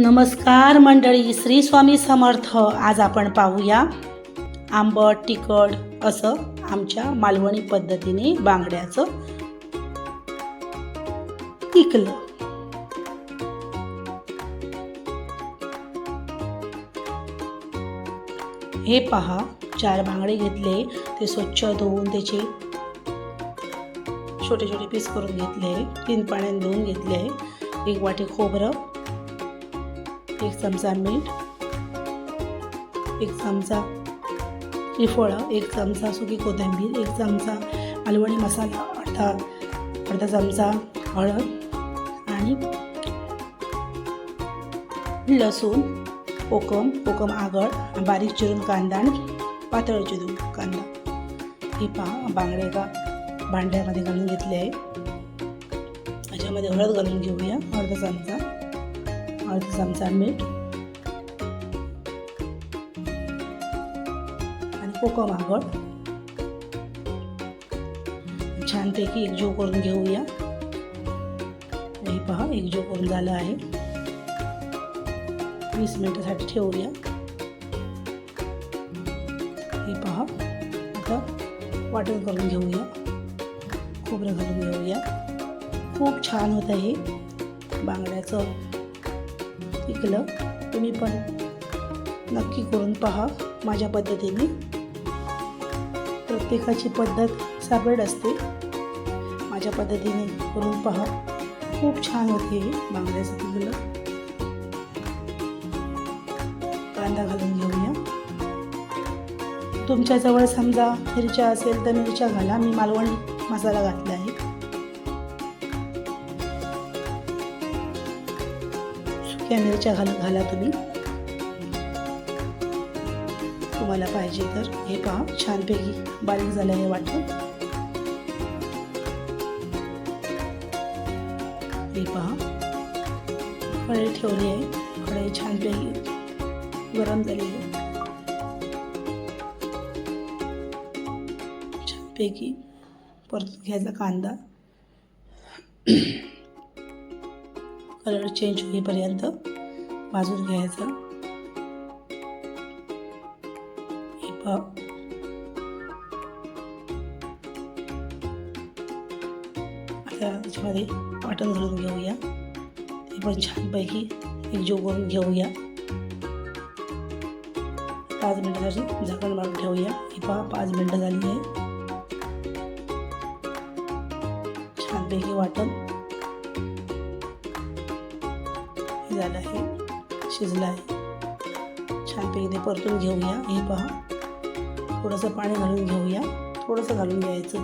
नमस्कार मंडळी, श्री स्वामी समर्थ. आज आपण पाहूया आंबट तिखट असं आमच्या मालवणी पद्धतीने बांगड्याचं पिकलं. हे पहा, 4 बांगडे घेतले, ते स्वच्छ धुवून त्याचे छोटे छोटे पीस करून घेतले. 3 पाण्याने धुवून घेतले. 1 वाटी खोबरं, 1 चमचा मीठ, 1 चमचा त्रिफळं, 1 चमचा सुकी कोथिंबीर, 1 चमचा मालवणी मसाला, अर्धा चमचा हळद आणि लसूण, कोकम आगळ, बारीक चिरून कांदा आणि पातळ चिरून कांदा. हे पहा, बांगडे एका भांड्यामध्ये घालून घेतले आहे. याच्यामध्ये हळद घालून घेऊया, अर्धा चमचा मीठ आणि कोकम आगळ. छानपैकी एकजीव करून घेऊया. हे पहा, एकजीव करून झालं आहे. 20 मिनिटासाठी ठेवूया. हे पहा, आता वाटण करून घेऊया. खोबरं घालून घेऊया. खूप छान होतं हे बांगड्याचं पिकलं. तुम्ही पण नक्की करून पहा माझ्या पद्धतीने. प्रत्येकाची पद्धत सापड असते. माझ्या पद्धतीने करून पहा. खूप छान होते हे बांगड्याचं पिकलं. कांदा घालून घेऊया. तुमच्याजवळ समजा मिरच्या असेल तर मिरच्या घाला. मी मालवणी मसाला घातला आहे. सुक्या मिरच्या घाला तुम्ही, तुम्हाला पाहिजे तर. हे पहा, छानपैकी बारीक झालं हे वाटण. हे पहा, कढई ठेवली आहे. कढई छानपैकी गरम झाली आहे. छानपैकी परतून घ्यायचा कांदा. कलर चेंज होईपर्यंत भाजून घ्यायचा. हे पहा, आता त्याच्यामध्ये वाटण घालून घेऊया. ते पण छानपैकी एकजीव करून घेऊया. 5 मिनिटासाठी झाकण मारून ठेवूया. हे पहा, 5 मिनिटं झाली आहे. छानपैकी वाटण झालं आहे, शिजलं आहे. छानपैकी ते परतून घेऊया. हे पहा, थोडंसं पाणी घालून घेऊया. थोडंसं घालून घ्यायचं.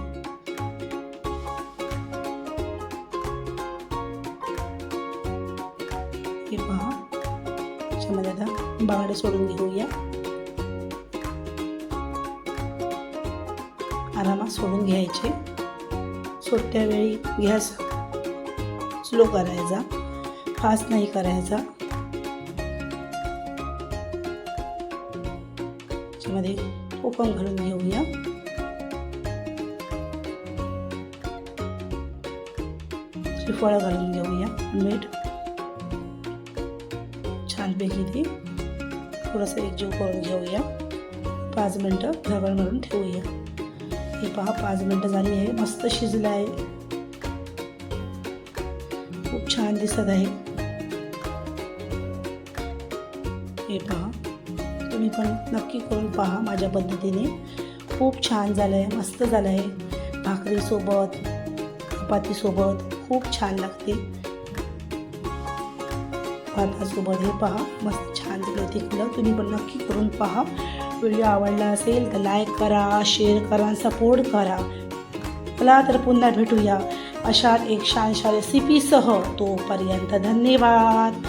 हे पहा, त्याच्यामध्ये आता बांगडे सोडून घेऊया. आरामात सोडून घ्यायचे. सोडत्या वेळी गॅस स्लो करायचा, फास्ट नाही करायचा. त्याच्यामध्ये कोकम घालून घेऊया. त्रिफळं घालून घेऊया. मीठ. छानपैकी ते थोडंसं एकजीव करून घेऊया. 5 मिनटं झाकण मारून ठेवूया. हे पहा, 5 मिनटं झाली आहे. मस्त शिजलं आहे. खूप छान दिसत आहे. हे पहा, तुम्ही पण नक्की करून पहा माझ्या पद्धतीने. खूप छान झालं आहे, मस्त झालं आहे. भाकरीसोबत, चपातीसोबत खूप छान लागते. भातासोबत. हे पहा, मस्त छान झालं पिकलं. तुम्ही पण नक्की करून पहा. व्हिडिओ आवडला असेल तर लाईक करा, शेअर करा, सपोर्ट करा. चला तर पुन्हा भेटूया अशात एक छानशा रेसिपीसह. तोपर्यंत धन्यवाद.